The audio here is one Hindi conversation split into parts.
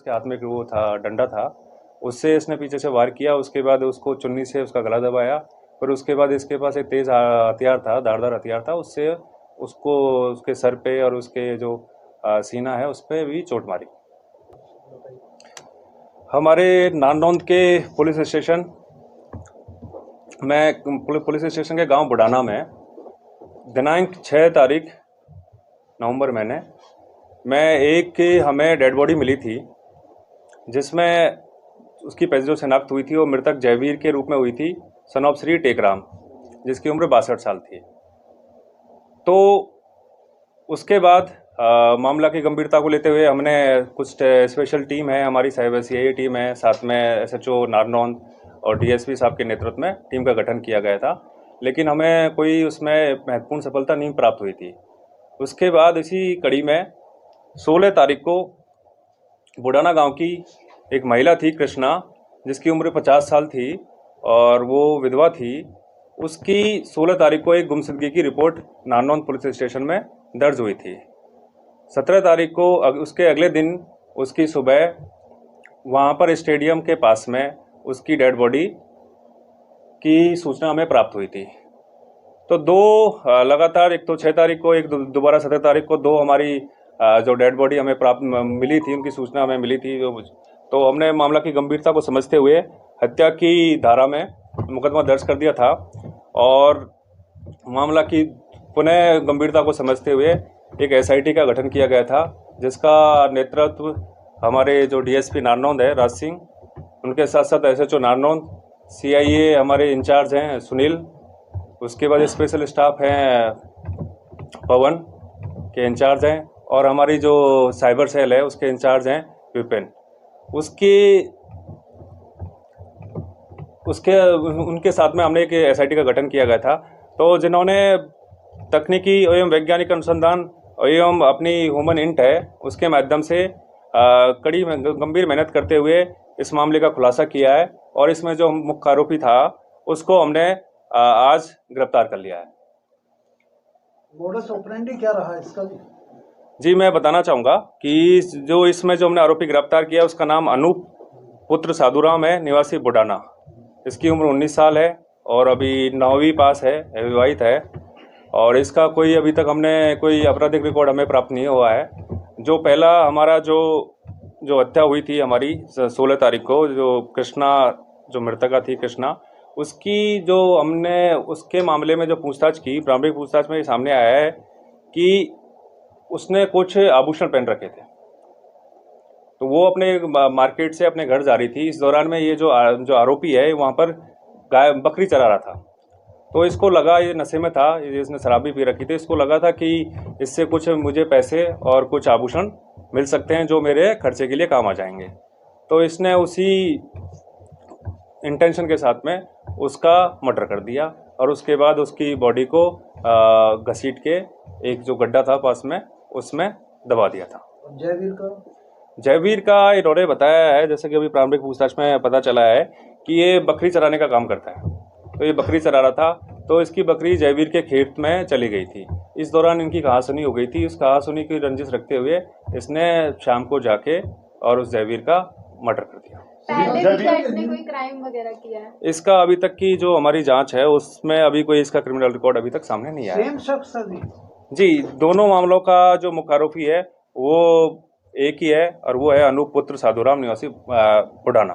उसके हाथ में एक वो था, डंडा था, उससे इसने पीछे से वार किया। उसके बाद उसको चुन्नी से उसका गला दबाया। फिर उसके बाद इसके पास एक तेज हथियार था, धारदार हथियार था, उससे उसको उसके सर पे और उसके जो सीना है उस पर भी चोट मारी। हमारे नारनौंद के पुलिस स्टेशन के गांव बुडाना में दिनांक 6 तारीख नवंबर महीने में एक हमें डेड बॉडी मिली थी, जिसमें उसकी जो शिनाख्त हुई थी वो मृतक जयवीर के रूप में हुई थी, सन ऑफ श्री टेकराम, जिसकी उम्र 62 साल थी। तो उसके बाद मामला की गंभीरता को लेते हुए हमने कुछ स्पेशल टीम है, हमारी साइबर सीआईए टीम है, साथ में एसएचओ नारनौंद और डीएसपी साहब के नेतृत्व में टीम का गठन किया गया था, लेकिन हमें कोई उसमें महत्वपूर्ण सफलता नहीं प्राप्त हुई थी। उसके बाद इसी कड़ी में 16 तारीख को बुडाना गांव की एक महिला थी, कृष्णा, जिसकी उम्र 50 साल थी और वो विधवा थी। उसकी 16 तारीख को एक गुमशुदगी की रिपोर्ट नारनौंद पुलिस स्टेशन में दर्ज हुई थी। 17 तारीख को उसके अगले दिन उसकी सुबह वहाँ पर स्टेडियम के पास में उसकी डेड बॉडी की सूचना हमें प्राप्त हुई थी। तो दो लगातार, एक तो 6 तारीख को, एक दोबारा 17 तारीख को, दो हमारी जो डेड बॉडी हमें प्राप्त मिली थी, उनकी सूचना हमें मिली थी। तो हमने मामला की गंभीरता को समझते हुए हत्या की धारा में मुकदमा दर्ज कर दिया था और मामला की पुनः गंभीरता को समझते हुए एक एसआईटी का गठन किया गया था, जिसका नेतृत्व हमारे जो डीएसपी नारनौंद है, राज सिंह, उनके साथ साथ एसएचओ नारनौंद, सीआईए हमारे इंचार्ज हैं सुनील, उसके बाद स्पेशल स्टाफ हैं पवन के इंचार्ज हैं, और हमारी जो साइबर सेल है उसके इंचार्ज हैं विपिन। उनके साथ में हमने एक एसआईटी का गठन किया गया था, तो जिन्होंने तकनीकी एवं वैज्ञानिक अनुसंधान एवं अपनी ह्यूमन इंट है उसके माध्यम से कड़ी गंभीर मेहनत करते हुए इस मामले का खुलासा किया है, और इसमें जो मुख्य आरोपी था उसको हमने आज गिरफ्तार कर लिया है। मोडस ऑपरेंडी क्या रहा इसका? जी, मैं बताना चाहूँगा कि जो इसमें जो हमने आरोपी गिरफ्तार किया उसका नाम अनूप पुत्र साधुराम है, निवासी बुडाना। इसकी उम्र 19 साल है और अभी 9वीं पास है, विवाहित है, और इसका कोई अभी तक हमने कोई आपराधिक रिकॉर्ड हमें प्राप्त नहीं हुआ है। जो पहला हमारा जो हत्या हुई थी हमारी 16 तारीख को, जो कृष्णा, जो मृतका थी कृष्णा, उसकी जो हमने उसके मामले में जो पूछताछ की, प्रारंभिक पूछताछ में ये सामने आया है कि उसने कुछ आभूषण पहन रखे थे। तो वो अपने मार्केट से अपने घर जा रही थी। इस दौरान में ये जो आरोपी है वहाँ पर बकरी चरा रहा था। तो इसको लगा, ये नशे में था, इसने शराब भी पी रखी थी, इसको लगा था कि इससे कुछ मुझे पैसे और कुछ आभूषण मिल सकते हैं जो मेरे खर्चे के लिए काम आ जाएंगे। तो इसने उसी इंटेंशन के साथ में उसका मर्डर कर दिया और उसके बाद उसकी बॉडी को घसीट के एक जो गड्ढा था पास में उसमें दबा दिया था। जयवीर का इन्होंने बताया है, जैसे कि अभी प्रारंभिक पूछताछ में पता चला है कि ये बकरी चराने का काम करता है। तो ये बकरी चरा रहा था, तो इसकी बकरी जयवीर के खेत में चली गई थी। इस दौरान इनकी कहासुनी हो गई थी। उस कहासुनी की रंजिश रखते हुए इसने शाम को जाके और उस जयवीर का मर्डर कर दिया। पहले भी इसने कोई क्राइम वगैरह किया है? इसका अभी तक की जो हमारी जांच है उसमें अभी कोई इसका क्रिमिनल रिकॉर्ड अभी तक सामने नहीं आया। सेम शख्स अभी? जी, दोनों मामलों का जो मुख्य आरोपी है वो एक ही है और वो है अनूप पुत्र साधुराम, निवासी बुडाना।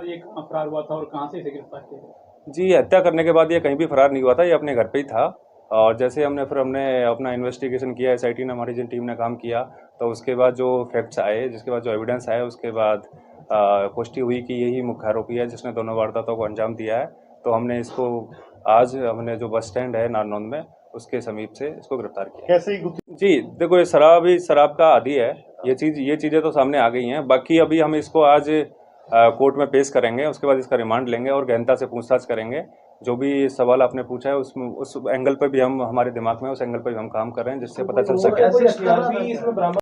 ये फरार हुआ था और कहां से इसे गिरफ्तार किया? जी, हत्या करने के बाद ये कहीं भी फरार नहीं हुआ था, ये अपने घर पे ही था। और जैसे हमने अपना इन्वेस्टिगेशन किया, एसआईटी ने, हमारी जिन टीम ने काम किया, तो उसके बाद जो फैक्ट्स आए, जिसके बाद जो एविडेंस आए, उसके बाद पुष्टि हुई कि यही मुख्य आरोपी है जिसने दोनों वारदातों को अंजाम दिया है। तो हमने इसको आज हमने जो बस स्टैंड है नारनौंद में उसके समीप से इसको गिरफ्तार किया। कैसे? जी, देखो, ये शराब का आदी है। ये चीज़ें तो सामने आ गई हैं। बाकी अभी हम इसको आज कोर्ट में पेश करेंगे, उसके बाद इसका रिमांड लेंगे और गहनता से पूछताछ करेंगे। जो भी सवाल आपने पूछा है उस एंगल पर भी हमारे दिमाग में उस एंगल पर भी हम काम कर रहे हैं, जिससे पता चल सके।